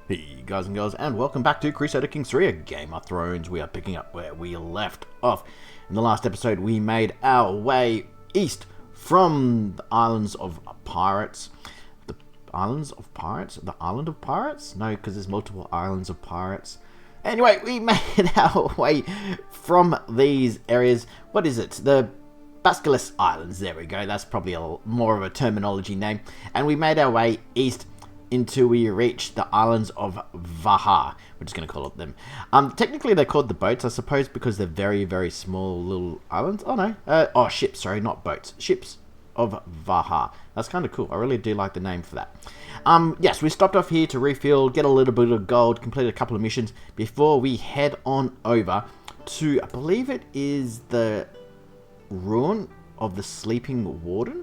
Hey guys and girls, and welcome back to Crusader Kings 3, a Game of Thrones. We are picking up where we left off. In the last episode, we made our way east from the Islands of Pirates. The Islands of Pirates? The Island of Pirates? No, because there's multiple Islands of Pirates. Anyway, we made our way from these areas. What is it? The Basilisk Islands. There we go. That's probably more of a terminology name. And we made our way east until we reach the islands of Vaha. We're just going to call it them. Technically, they're called the boats, I suppose, because they're very, very small little islands. Oh, no. Ships. Sorry, not boats. Ships of Vaha. That's kind of cool. I really do like the name for that. Yes, we stopped off here to refuel, get a little bit of gold, complete a couple of missions before we head on over to, I believe it is the ruin of the Sleeping Warden.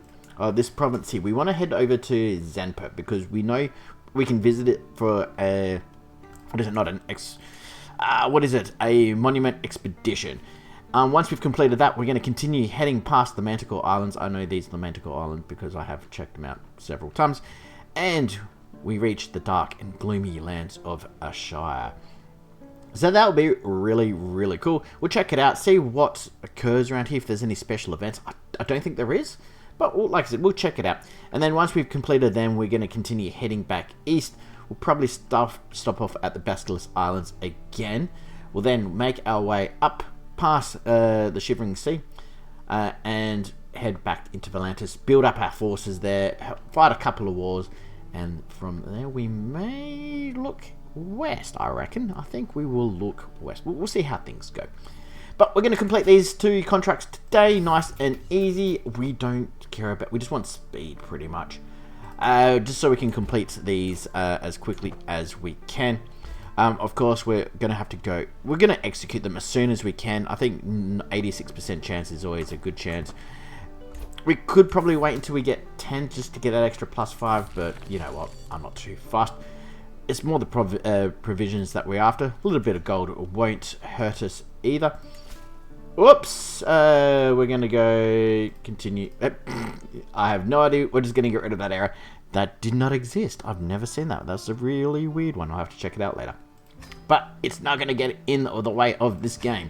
This province here. We want to head over to Zanpert because we know we can visit it for a... What is it? Not an what is it? A monument expedition. Once we've completed that, we're going to continue heading past the Manticore Islands. I know these are the Manticore Islands because I have checked them out several times. And we reach the dark and gloomy lands of Ashire. So that'll be really, really cool. We'll check it out, see what occurs around here, if there's any special events. I don't think there is. But like I said, we'll check it out. And then once we've completed them, we're going to continue heading back east. We'll probably stop off at the Basilisk Islands again. We'll then make our way up past the Shivering Sea and head back into Volantis, build up our forces there, fight a couple of wars, and from there we may look west, I reckon. I think we will look west. We'll see how things go. But we're going to complete these two contracts today, nice and easy. We don't care about, we just want speed pretty much. Just so we can complete these as quickly as we can. Of course, we're going to have to go, we're going to execute them as soon as we can. I think 86% chance is always a good chance. We could probably wait until we get 10 just to get that extra +5, but you know what, I'm not too fast. It's more the provisions that we're after. A little bit of gold won't hurt us either. Whoops, we're going to go continue. I have no idea. We're just going to get rid of that error. That did not exist. I've never seen that. That's a really weird one. I'll have to check it out later. But it's not going to get in the way of this game.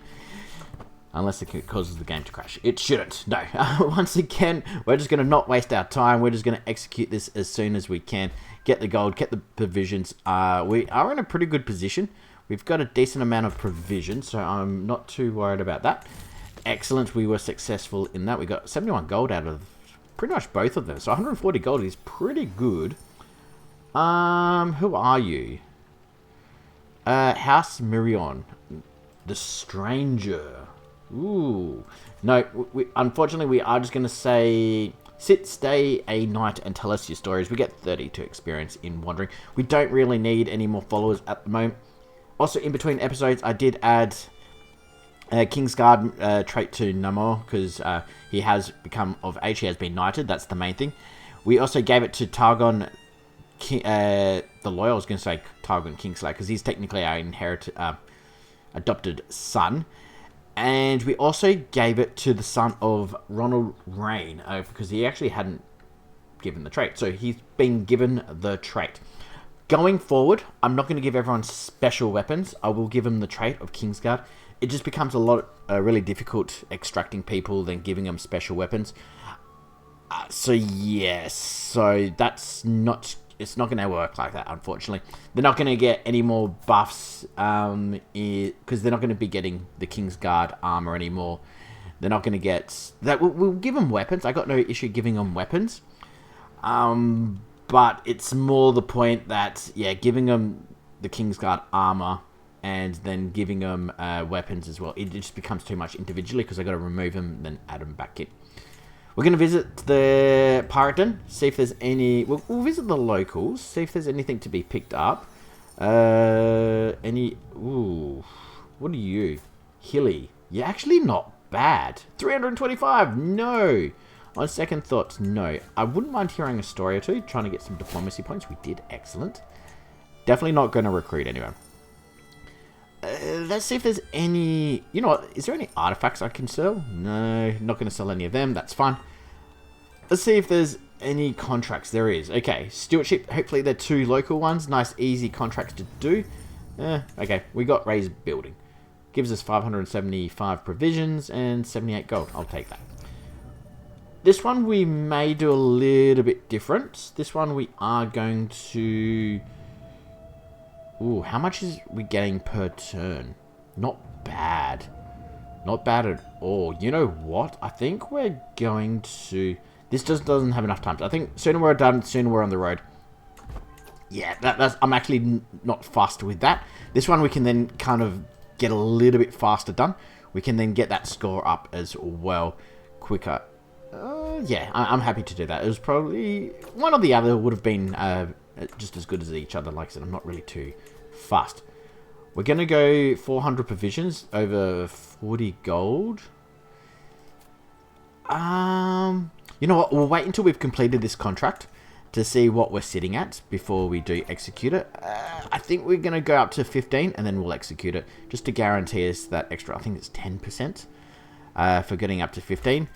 Unless it causes the game to crash. It shouldn't. No. Once again, we're just going to not waste our time. We're just going to execute this as soon as we can. Get the gold, get the provisions. We are in a pretty good position. We've got a decent amount of provisions, so I'm not too worried about that. Excellent, we were successful in that. We got 71 gold out of pretty much both of them. So 140 gold is pretty good. Who are you? House Mirion. The Stranger. Ooh. No, unfortunately, we are just going to say... Sit, stay a night, and tell us your stories. We get 32 experience in wandering. We don't really need any more followers at the moment. Also, in between episodes, I did add Kingsguard trait to Namor because he has become of age. He has been knighted. That's the main thing. We also gave it to Targon, the Loyal. I was going to say Targon Kingslayer because he's technically our adopted son. And we also gave it to the son of Ronald Rain because he actually hadn't given the trait. So he's been given the trait. Going forward, I'm not going to give everyone special weapons. I will give them the trait of Kingsguard. It just becomes a lot really difficult extracting people than giving them special weapons. So yes, so that's not... It's not going to work like that, unfortunately. They're not going to get any more buffs because they're not going to be getting the Kingsguard armor anymore. They're not going to get... that. We'll give them weapons. I got no issue giving them weapons. But it's more the point that, yeah, giving them the Kingsguard armor and then giving them weapons as well. It just becomes too much individually because I got to remove them and then add them back in. We're going to visit the Pirate Den, see if there's any... We'll visit the locals, see if there's anything to be picked up. Ooh, what are you? Hilly. You're actually not bad. 325, no. On second thoughts, no. I wouldn't mind hearing a story or two, trying to get some diplomacy points. We did excellent. Definitely not going to recruit anyone. Let's see if there's any... You know what? Is there any artifacts I can sell? No, not going to sell any of them. That's fine. Let's see if there's any contracts? There is. Okay, stewardship. Hopefully they're 2 local ones. Nice, easy contracts to do. Okay, we got raised building. Gives us 575 provisions and 78 gold. I'll take that. This one we may do a little bit different. This one we are going to... Ooh, how much is we getting per turn? Not bad. Not bad at all. You know what? I think we're going to... This just doesn't have enough time. I think sooner we're done, sooner we're on the road. Yeah, that's... I'm actually not fussed with that. This one we can then kind of get a little bit faster done. We can then get that score up as well quicker. Yeah, I'm happy to do that. It was probably... One or the other would have been just as good as each other. Like I said, I'm not really too fussed. We're going to go 400 provisions over 40 gold. You know what? We'll wait until we've completed this contract to see what we're sitting at before we do execute it. I think we're going to go up to 15 and then we'll execute it just to guarantee us that extra. I think it's 10% for getting up to 15.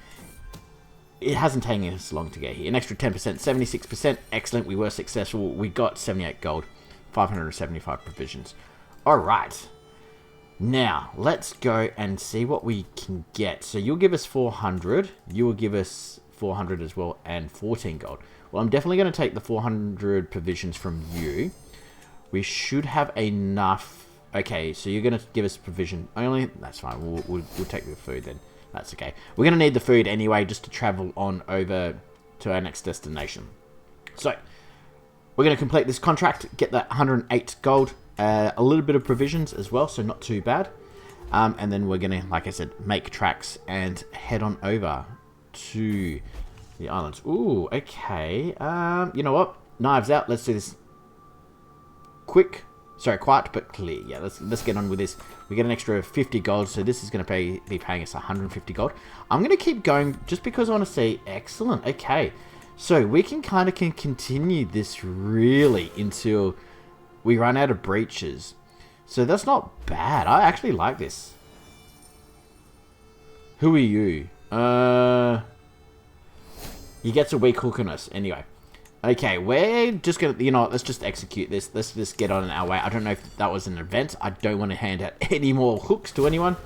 It hasn't taken us long to get here. An extra 10%, 76%. Excellent. We were successful. We got 78 gold, 575 provisions. All right. Now, let's go and see what we can get. So you'll give us 400. You will give us 400 as well and 14 gold. Well, I'm definitely going to take the 400 provisions from you. We should have enough. Okay, so you're going to give us provision only. That's fine. We'll take the food then. That's okay. We're going to need the food anyway just to travel on over to our next destination. So, we're going to complete this contract, get that 108 gold, a little bit of provisions as well, so not too bad. And then we're going to, like I said, make tracks and head on over to the islands. Ooh, okay. You know what? Knives out. Let's do this quick. Sorry, quiet but clear. Yeah, let's get on with this. We get an extra 50 gold, so this is going to be paying us 150 gold. I'm going to keep going just because I want to see. Excellent. Okay, so we can kind of continue this really until we run out of breaches. So that's not bad. I actually like this. Who are you? He gets a weak hook on us. Anyway. Okay, we're just going to, you know what, let's just execute this. Let's just get on our way. I don't know if that was an event. I don't want to hand out any more hooks to anyone.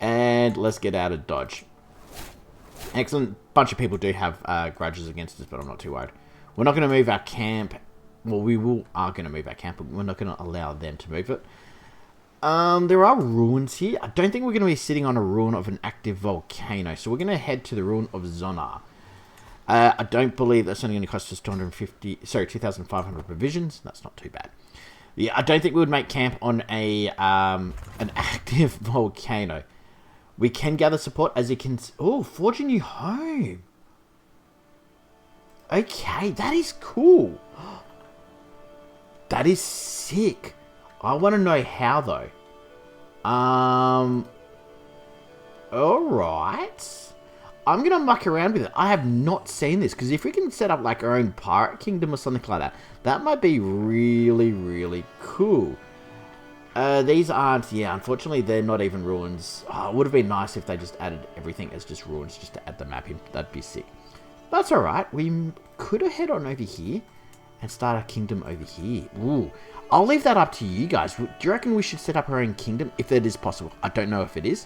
And let's get out of Dodge. Excellent. Bunch of people do have grudges against us, but I'm not too worried. We're not going to move our camp. Well, are going to move our camp, but we're not going to allow them to move it. There are ruins here. I don't think we're going to be sitting on a ruin of an active volcano. So we're going to head to the ruin of Zonar. I don't believe that's only going to cost us 2,500 provisions. That's not too bad. Yeah, I don't think we would make camp on an active volcano. We can gather support as you can... Oh, forge a new home. Okay, that is cool. That is sick. I want to know how, though. Alright. I'm going to muck around with it. I have not seen this, because if we can set up like our own pirate kingdom or something like that, that might be really, really cool. These aren't, yeah, unfortunately, they're not even ruins. Oh, it would have been nice if they just added everything as just ruins, just to add the map in. That'd be sick. That's alright. We could have head on over here and start our kingdom over here. Ooh. I'll leave that up to you guys. Do you reckon we should set up our own kingdom? If it is possible. I don't know if it is.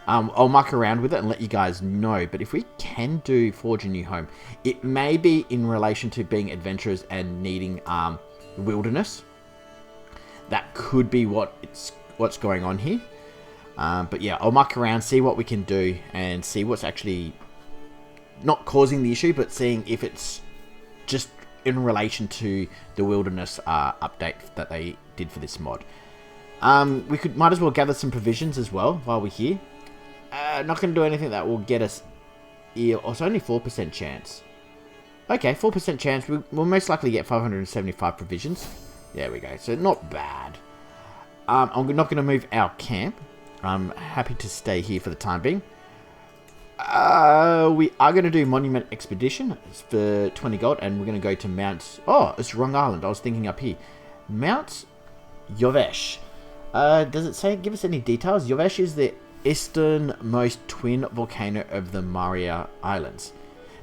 I'll muck around with it and let you guys know. But if we can do Forge a New Home, it may be in relation to being adventurers and needing wilderness. That could be what's going on here. But yeah, I'll muck around, see what we can do, and see what's actually not causing the issue, but seeing if it's just in relation to the wilderness update that they did for this mod. Might as well gather some provisions as well while we're here. Not going to do anything that will get us here. Oh, it's only 4% chance. Okay, 4% chance. We'll most likely get 575 provisions. There we go. So not bad. I'm not going to move our camp. I'm happy to stay here for the time being. We are going to do Monument Expedition for 20 gold, and we're going to go to Mount... Oh, it's the wrong island. I was thinking up here. Mount Yovesh. Does it say, give us any details? Yovesh is the easternmost twin volcano of the Valyria Islands.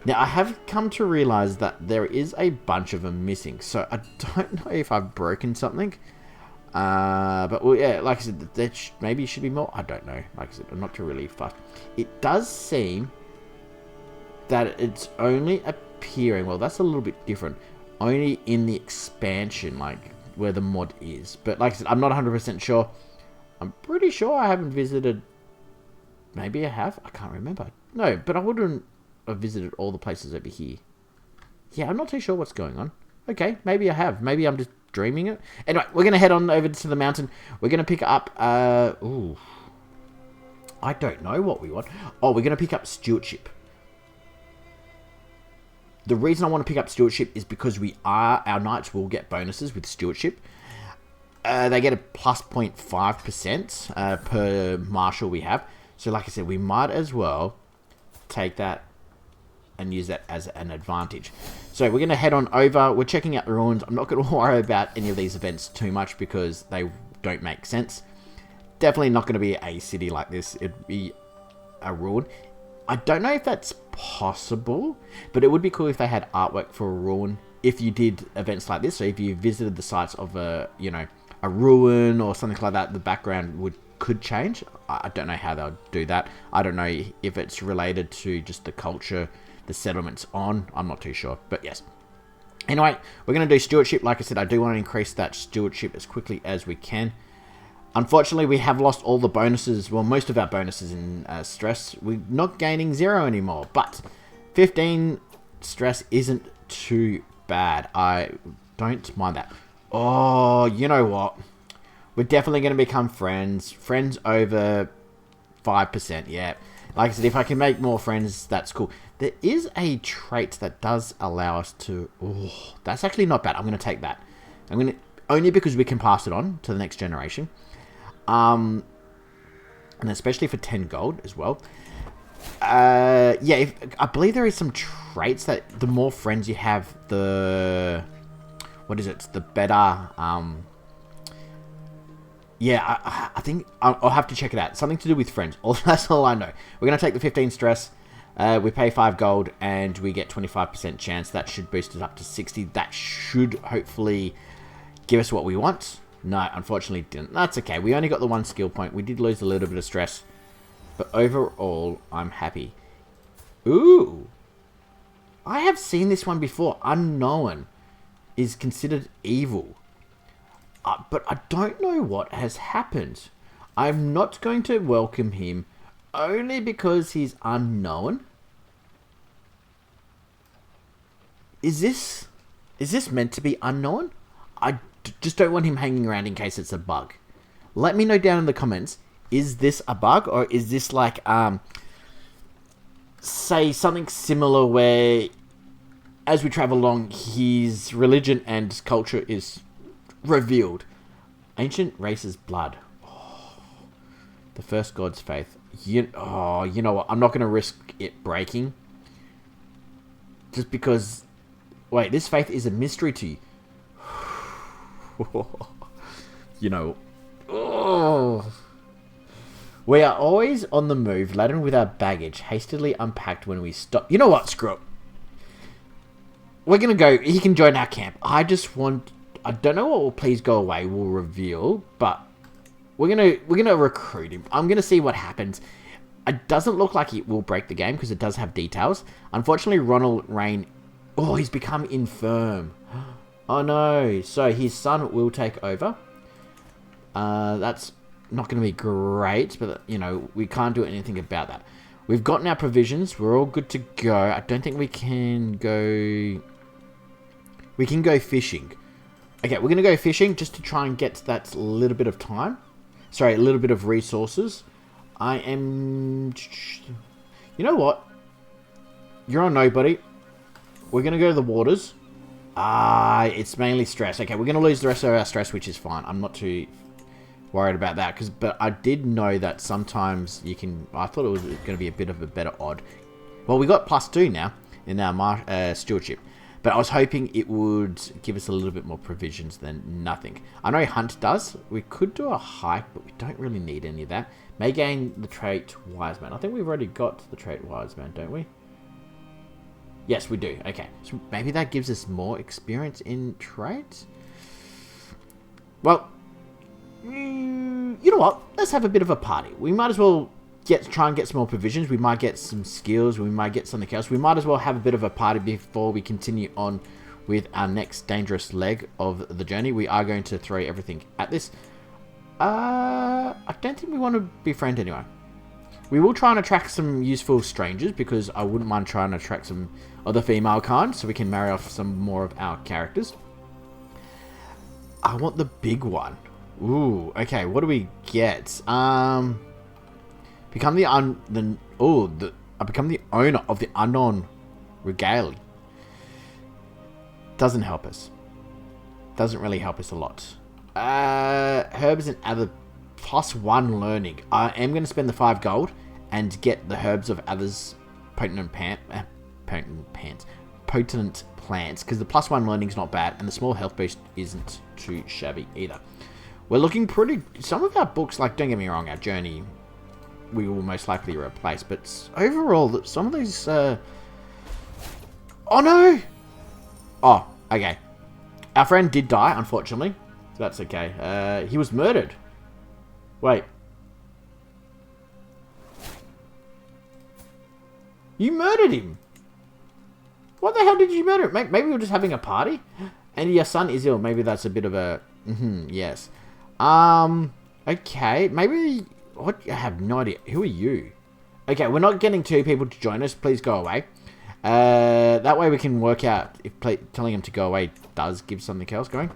Now, I have come to realize that there is a bunch of them missing. So, I don't know if I've broken something. But, well, yeah, like I said, maybe it should be more. I don't know. Like I said, I'm not too really fussed. It does seem that it's only appearing... Well, that's a little bit different. Only in the expansion, like, where the mod is. But, like I said, I'm not 100% sure. I'm pretty sure I haven't visited... Maybe I have? I can't remember. No, but I wouldn't... I've visited all the places over here. Yeah, I'm not too sure what's going on. Okay, maybe I have. Maybe I'm just dreaming it. Anyway, we're going to head on over to the mountain. We're going to pick up... ooh. I don't know what we want. Oh, we're going to pick up stewardship. The reason I want to pick up stewardship is because our knights will get bonuses with stewardship. They get a plus 0.5% per marshal we have. So like I said, we might as well take that and use that as an advantage. So we're going to head on over. We're checking out the ruins. I'm not going to worry about any of these events too much because they don't make sense. Definitely not going to be a city like this. It'd be a ruin. I don't know if that's possible, but it would be cool if they had artwork for a ruin. If you did events like this, so if you visited the sites of a ruin or something like that, the background could change. I don't know how they'll do that. I don't know if it's related to just the culture the settlement's on. I'm not too sure, but yes. Anyway, we're going to do stewardship. Like I said, I do want to increase that stewardship as quickly as we can. Unfortunately, we have lost all the bonuses. Well, most of our bonuses in stress. We're not gaining 0 anymore, but 15 stress isn't too bad. I don't mind that. Oh, you know what? We're definitely going to become friends. Friends over 5%, yeah. Like I said, if I can make more friends, that's cool. There is a trait that does allow us to... Oh, that's actually not bad. I'm going to take that. I'm going to... Only because we can pass it on to the next generation. And especially for 10 gold as well. Yeah, I believe there is some traits that the more friends you have, the... What is it? The better... Yeah, I think I'll have to check it out. Something to do with friends. That's all I know. We're going to take the 15 stress. We pay 5 gold and we get 25% chance. That should boost us up to 60. That should hopefully give us what we want. No, unfortunately didn't. That's okay. We only got the 1 skill point. We did lose a little bit of stress. But overall, I'm happy. Ooh. I have seen this one before. Unknown is considered evil. But I don't know what has happened. I'm not going to welcome him only because he's unknown. Is this meant to be unknown? I just don't want him hanging around in case it's a bug. Let me know down in the comments. Is this a bug or is this like, say something similar where as we travel along, his religion and culture is revealed. Ancient race's blood. Oh, the first god's faith. You know what? I'm not going to risk it breaking. Just because... Wait, this faith is a mystery to you. You know... Oh. We are always on the move, laden with our baggage, hastily unpacked when we stop. You know what? Screw it. We're going to go... He can join our camp. I just want... I don't know what will please go away will reveal, but we're gonna recruit him. I'm gonna see what happens. It doesn't look like it will break the game because it does have details. Unfortunately, Ronald Rain, he's become infirm. Oh no! So his son will take over. That's not gonna be great, but you know we can't do anything about that. We've gotten our provisions. We're all good to go. I don't think we can go. We can go fishing. Okay, we're going to go fishing just to try and get that little bit of time. Sorry, a little bit of resources. I am... You know what? You're on nobody. We're going to go to the waters. It's mainly stress. Okay, we're going to lose the rest of our stress, which is fine. I'm not too worried about that. But I did know that sometimes you can... I thought it was going to be a bit of a better odd. Well, we got +2 now in our stewardship. But I was hoping it would give us a little bit more provisions than nothing. I know Hunt does. We could do a hike, but we don't really need any of that. May gain the trait Wise Man. I think we've already got the trait Wise Man, don't we? Yes, we do. Okay. So maybe that gives us more experience in trades? Well, you know what? Let's have a bit of a party. We might as well try and get some more provisions. We might get some skills. We might get something else. We might as well have a bit of a party before we continue on with our next dangerous leg of the journey. We are going to throw everything at this. I don't think we want to befriend anyone. We will try and attract some useful strangers, because I wouldn't mind trying to attract some other female kind, so we can marry off some more of our characters. I want the big one. Ooh, okay, what do we get? Become become the owner of the unknown regale. Doesn't help us. Doesn't really help us a lot. Herbs and other +1 learning. I am going to spend the 5 gold and get the herbs of others potent plants, because the +1 learning is not bad, and the small health boost isn't too shabby either. We're looking pretty. Some of our books, like, don't get me wrong, our journey we will most likely replace, but overall, some of these. Oh no! Oh, okay. Our friend did die, unfortunately. So that's okay. He was murdered. Wait. You murdered him? What the hell did you murder him? Maybe we were just having a party? And your son is ill. Maybe that's a bit of a... yes. Okay. Maybe... What? I have no idea. Who are you? Okay, we're not getting 2 people to join us. Please go away. That way we can work out if telling him to go away does give something else going.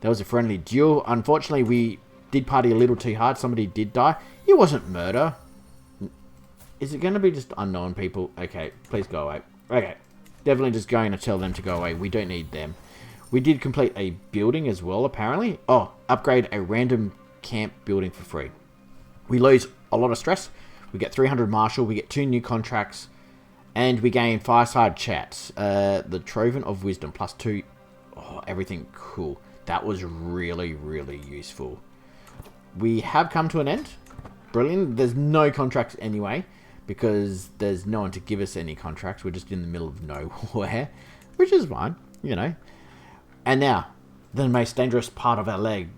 There was a friendly duel. Unfortunately, we did party a little too hard. Somebody did die. It wasn't murder. Is it going to be just unknown people? Okay, please go away. Okay, definitely just going to tell them to go away. We don't need them. We did complete a building as well, apparently. Oh, upgrade a random camp building for free. We lose a lot of stress. We get 300 martial. We get 2 new contracts. And we gain fireside chats. The Troven of Wisdom +2. Oh, everything cool. That was really, really useful. We have come to an end. Brilliant. There's no contracts anyway, because there's no one to give us any contracts. We're just in the middle of nowhere, which is fine, you know. And now, the most dangerous part of our leg.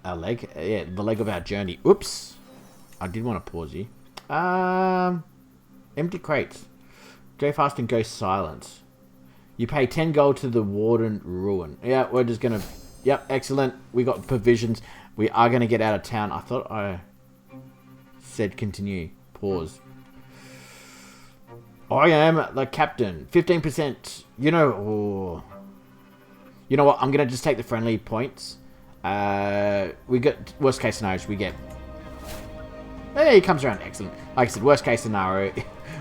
Yeah, the leg of our journey. Oops. I did want to pause you. Empty crates. Go fast and go silent. You pay 10 gold to the Warden Ruin. Yeah, we're just going to... Yep, excellent. We got provisions. We are going to get out of town. I thought I said continue. Pause. I am the captain. 15%. You know... Oh. You know what? I'm going to just take the friendly points. We got... Worst case scenarios, we get... Hey, he comes around. Excellent. Like I said, worst case scenario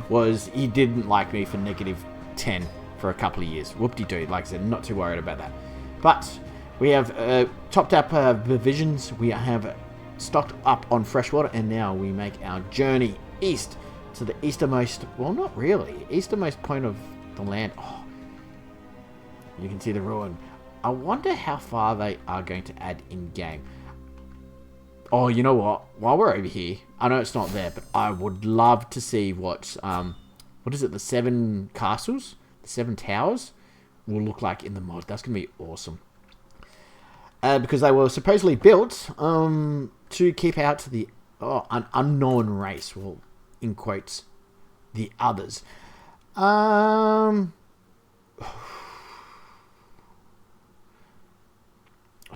was he didn't like me for -10 for a couple of years. Whoop-de-doo. Like I said, not too worried about that. But we have topped up provisions. We have stocked up on fresh water. And now we make our journey east to the easternmost... Well, not really. Easternmost point of the land. Oh, you can see the ruin. I wonder how far they are going to add in-game. Oh, you know what? While we're over here, I know it's not there, but I would love to see what is it, the 7 castles, the 7 towers will look like in the mod. That's going to be awesome. Because they were supposedly built to keep out to an unknown race. Well, in quotes, the others. I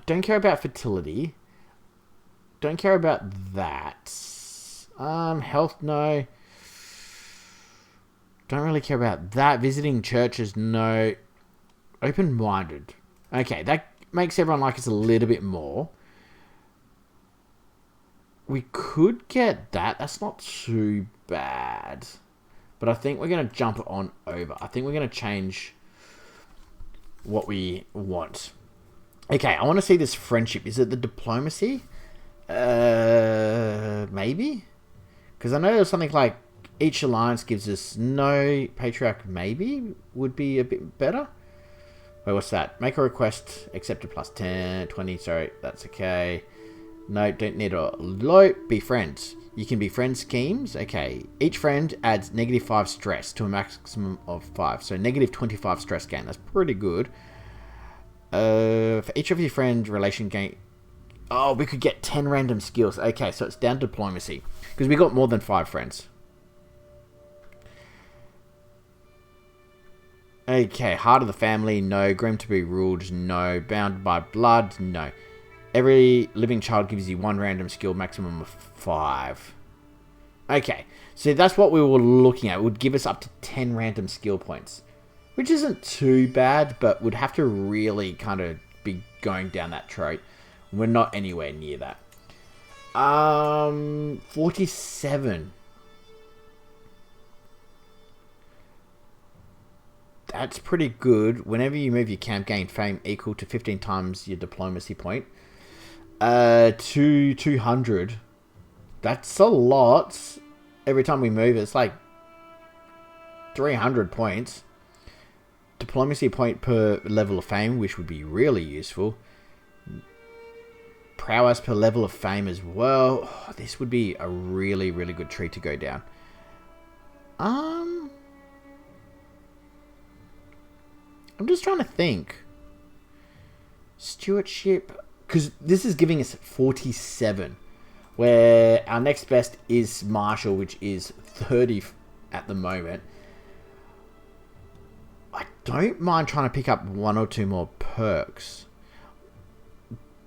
don't care about fertility. Don't care about that. Health, no. Don't really care about that. Visiting churches, no. Open-minded. Okay, that makes everyone like us a little bit more. We could get that. That's not too bad. But I think we're going to jump on over. I think we're going to change what we want. Okay, I want to see this friendship. Is it the diplomacy? Maybe? Because I know there's something like each alliance gives us no patriarch, maybe would be a bit better. Wait, what's that? Make a request, accepted +10, 20, sorry, that's okay. No, don't need a low, be friends. You can befriend schemes. Okay. Each friend adds -5 stress to a maximum of 5. So -25 stress gain. That's pretty good. For each of your friends, relation gain... Oh, we could get 10 random skills. Okay, so it's down to diplomacy. Because we got more than 5 friends. Okay, heart of the family, no. Grim to be ruled, no. Bound by blood, no. Every living child gives you 1 random skill, maximum of 5. Okay, so that's what we were looking at. It would give us up to 10 random skill points. Which isn't too bad, but would have to really kind of be going down that road. We're not anywhere near that. 47. That's pretty good. Whenever you move your camp, gain fame equal to 15 times your diplomacy point. 200. That's a lot. Every time we move, it's like 300 points. Diplomacy point per level of fame, which would be really useful. Prowess per level of fame as well. Oh, this would be a really, really good tree to go down. I'm just trying to think. Stewardship, because this is giving us 47, where our next best is Marshall, which is 30 at the moment. I don't mind trying to pick up 1 or 2 more perks.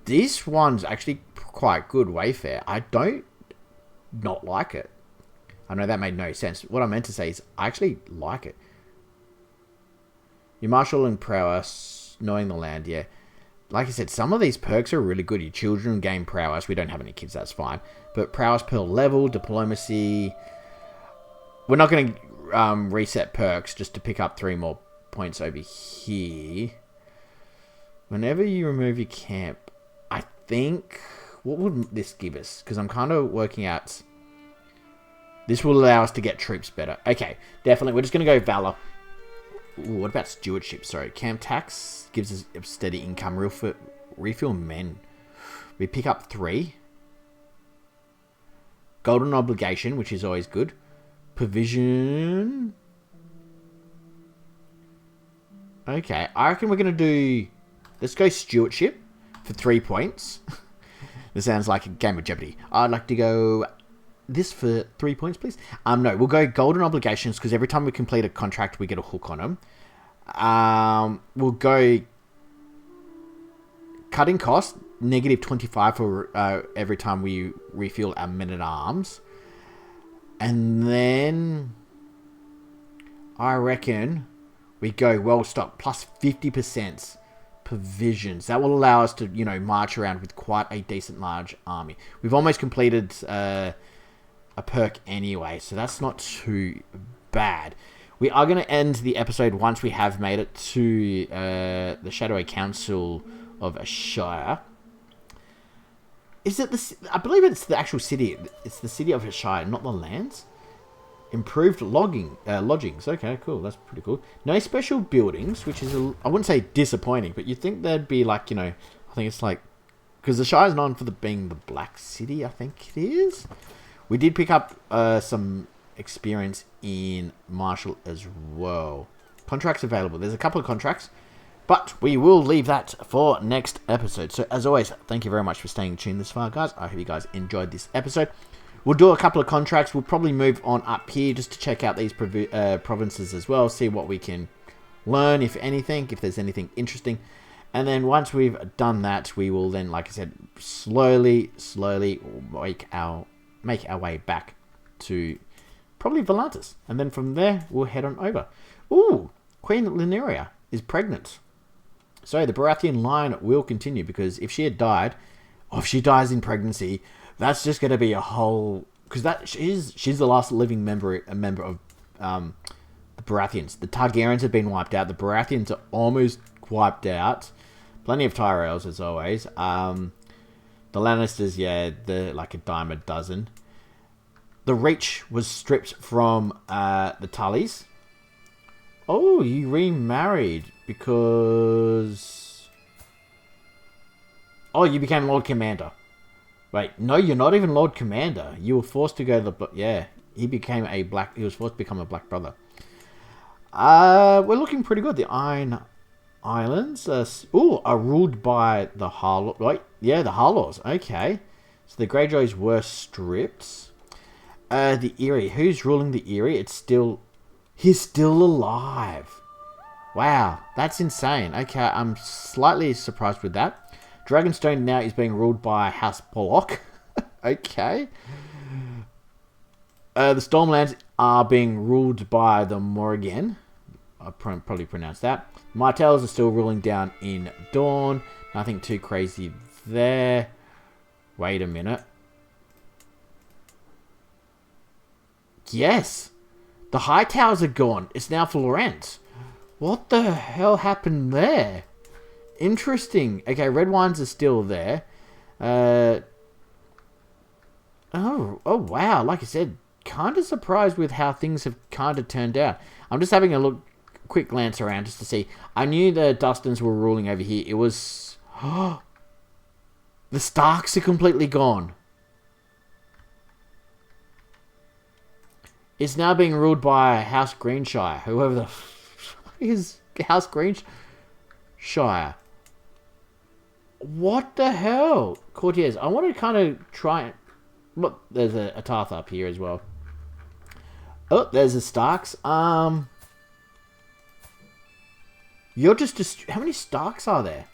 This one's actually quite good, Wayfair. I don't not like it. I know that made no sense. What I meant to say is I actually like it. Your martial and prowess, knowing the land, yeah. Like I said, some of these perks are really good. Your children gain prowess. We don't have any kids, that's fine. But prowess per level, diplomacy. We're not going to reset perks just to pick up 3 more points over here. Whenever you remove your camp, I think... What would this give us? Because I'm kind of working out... This will allow us to get troops better. Okay, definitely. We're just going to go Valor. Ooh, what about stewardship? Sorry. Camp tax gives us a steady income. Refill men. We pick up 3. Golden obligation, which is always good. Provision. Okay, I reckon we're going to do... Let's go stewardship for 3 points. This sounds like a game of Jeopardy. I'd like to go... This for 3 points, please. No, we'll go golden obligations because every time we complete a contract, we get a hook on them. We'll go cutting cost, -25 for every time we refuel our men-at-arms. And then I reckon we go well-stocked, plus 50% provisions. That will allow us to, you know, march around with quite a decent large army. We've almost completed... a perk anyway, so that's not too bad. We are going to end the episode once we have made it to the Shadowy Council of Ashire. Is it the... I believe it's the actual city. It's the city of Ashire, not the lands. Improved lodgings. Okay, cool. That's pretty cool. No special buildings, which is, I wouldn't say disappointing, but you'd think there'd be like, you know, I think it's like... Because the Shire is known for being the Black City, I think it is. We did pick up some experience in Marshall as well. Contracts available. There's a couple of contracts, but we will leave that for next episode. So as always, thank you very much for staying tuned this far, guys. I hope you guys enjoyed this episode. We'll do a couple of contracts. We'll probably move on up here just to check out these provinces as well. See what we can learn, if anything, if there's anything interesting. And then once we've done that, we will then, like I said, slowly make our way back to probably Volantis. And then from there, we'll head on over. Ooh, Queen Lyneria is pregnant. So the Baratheon line will continue because if she had died, or if she dies in pregnancy, that's just going to be a whole... Because she's the last living member of the Baratheons. The Targaryens have been wiped out. The Baratheons are almost wiped out. Plenty of Tyrells as always. The Lannisters, yeah, they're like a dime a dozen. The Reach was stripped from the Tullys. Oh, you remarried because... Oh, you became Lord Commander. Wait, no, you're not even Lord Commander. You were forced to go to the... Yeah, he became a black... He was forced to become a Black Brother. We're looking pretty good. The Iron Islands are ruled by the Harlaws. Wait, yeah, the Harlaws. Okay. So the Greyjoys were stripped. The Eyrie. Who's ruling the Eyrie? He's still alive. Wow, that's insane. Okay, I'm slightly surprised with that. Dragonstone now is being ruled by House Pollock. Okay. The Stormlands are being ruled by the Morrigan. I probably pronounced that. Martells are still ruling down in Dawn. Nothing too crazy there. Wait a minute. Yes. The High Towers are gone. It's now Florence. What the hell happened there? Interesting. Okay, Red Wines are still there. Oh, wow. Like I said, kind of surprised with how things have kind of turned out. I'm just having a quick glance around just to see. I knew the Dustins were ruling over here. It was... the Starks are completely gone. It's now being ruled by House Greenshire. Whoever the fuck is House Greenshire? What the hell? Courtiers. I want to kind of try... Look, there's a Tarth up here as well. Oh, there's the Starks. You're just... How many Starks are there?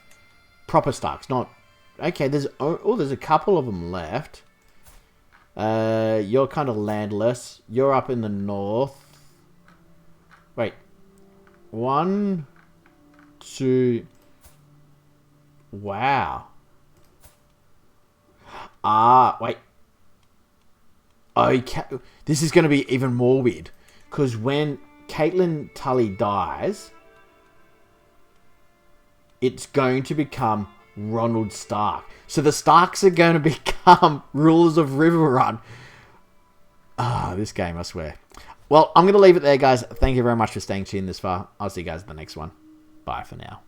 Proper Starks, not... Okay, there's a couple of them left. You're kind of landless. You're up in the north. Wait. 1, 2... Wow. Wait. Okay. This is going to be even more weird. Because when Caitlin Tully dies, it's going to become Ronald Stark. So the Starks are going to become rulers of Riverrun. This game, I swear. Well, I'm going to leave it there, guys. Thank you very much for staying tuned this far. I'll see you guys in the next one. Bye for now.